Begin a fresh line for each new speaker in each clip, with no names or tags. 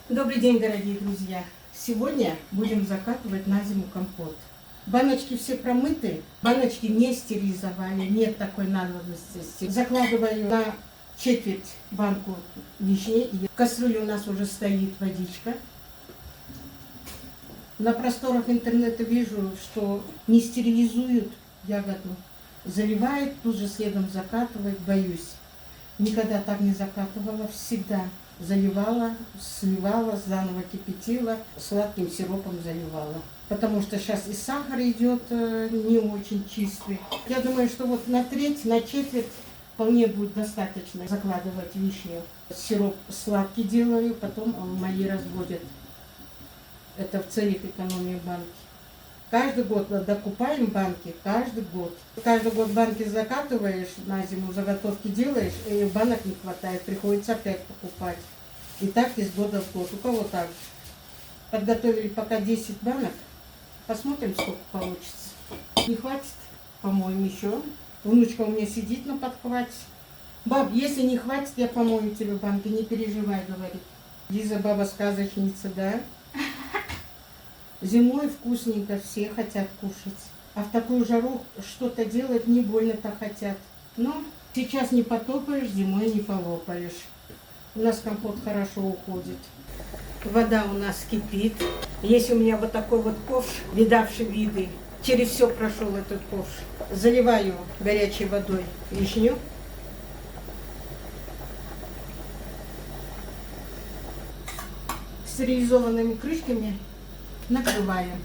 Добрый день, дорогие друзья! Сегодня будем закатывать на зиму компот. Баночки все промыты, баночки не стерилизовали, нет такой надобности. Закладываю на четверть банку вишни. В кастрюле у нас уже стоит водичка. На просторах интернета вижу, что не стерилизуют ягоду. Заливает, тут же следом закатывает, боюсь. Никогда так не закатывала, всегда заливала, сливала, заново кипятила, сладким сиропом заливала. Потому что сейчас и сахар идет не очень чистый. Я думаю, что вот на треть, на четверть вполне будет достаточно закладывать вишню. Сироп сладкий делаю, потом мои разводят. Это в целях экономии банки. Каждый год докупаем банки, каждый год. Каждый год банки закатываешь, на зиму заготовки делаешь, и банок не хватает, приходится опять покупать. И так из года в год. У кого так? Подготовили пока 10 банок, посмотрим, сколько получится. Не хватит, по-моему, еще. Внучка у меня сидит на подхвате. Баб, если не хватит, я помою тебе банки, не переживай, говорит. Лиза баба сказочница, да? Зимой вкусненько, все хотят кушать. А в такую жару что-то делать не больно-то хотят. Но сейчас не потопаешь, зимой не полопаешь. У нас компот хорошо уходит. Вода у нас кипит. Есть у меня вот такой вот ковш, видавший виды. Через все прошел этот ковш. Заливаю горячей водой вишню. Стерилизованными крышками накрываем.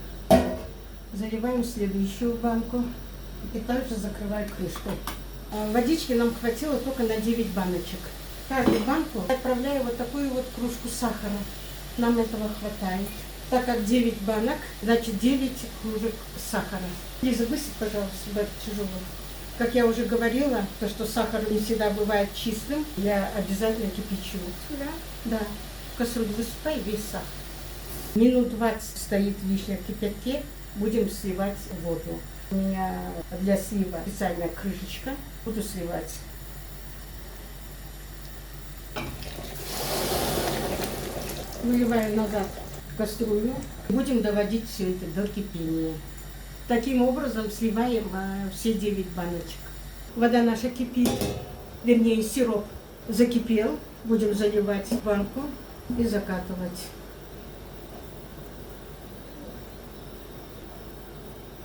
Заливаем следующую банку и также закрываю крышкой. Водички нам хватило только на 9 баночек. Каждую банку отправляю вот такую вот кружку сахара. Нам этого хватает. Так как 9 банок, значит 9 кружек сахара. Лиза, высыпь, пожалуйста, в эту тяжелую. Как я уже говорила, то, что сахар не всегда бывает чистым, я обязательно кипячу. Да. В кастрюлю высыпай весь сахар. Минут 20 стоит вишня в кипятке, будем сливать воду. У меня для слива специальная крышечка, буду сливать. Выливаю назад в кастрюлю, будем доводить все это до кипения. Таким образом сливаем все 9 баночек. Вода наша кипит, вернее сироп закипел, будем заливать в банку и закатывать.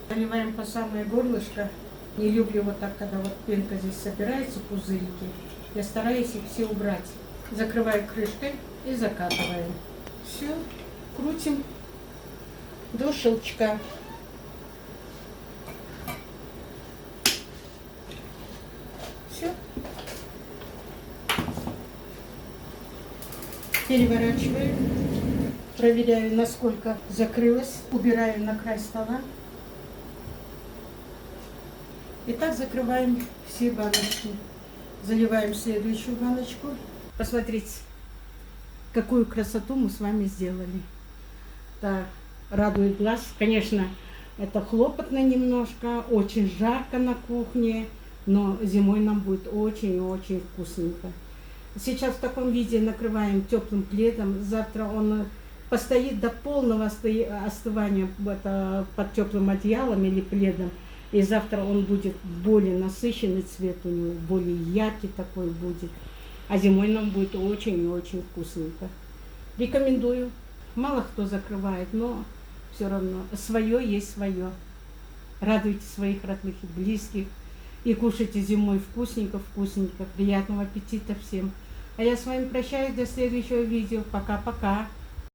Заливаем по самое горлышко. Не люблю вот так, когда вот пенка здесь собирается, пузырики. Я стараюсь их все убрать. Закрываю крышкой и закатываем. Все, крутим до щелчка. Все. Переворачиваю. Проверяю, насколько закрылась. Убираю на край стола. И так закрываем все баночки. Заливаем следующую баночку. Посмотрите, какую красоту мы с вами сделали. Так, радует глаз. Конечно, это хлопотно немножко, очень жарко на кухне, но зимой нам будет очень и очень вкусненько. Сейчас в таком виде накрываем теплым пледом. Завтра он постоит до полного остывания под теплым одеялом или пледом. И завтра он будет более насыщенный цвет у него, более яркий такой будет. А зимой нам будет очень и очень вкусненько. Рекомендую. Мало кто закрывает, но все равно свое есть свое. Радуйте своих родных и близких. И кушайте зимой вкусненько-вкусненько. Приятного аппетита всем. А я с вами прощаюсь до следующего видео. Пока-пока.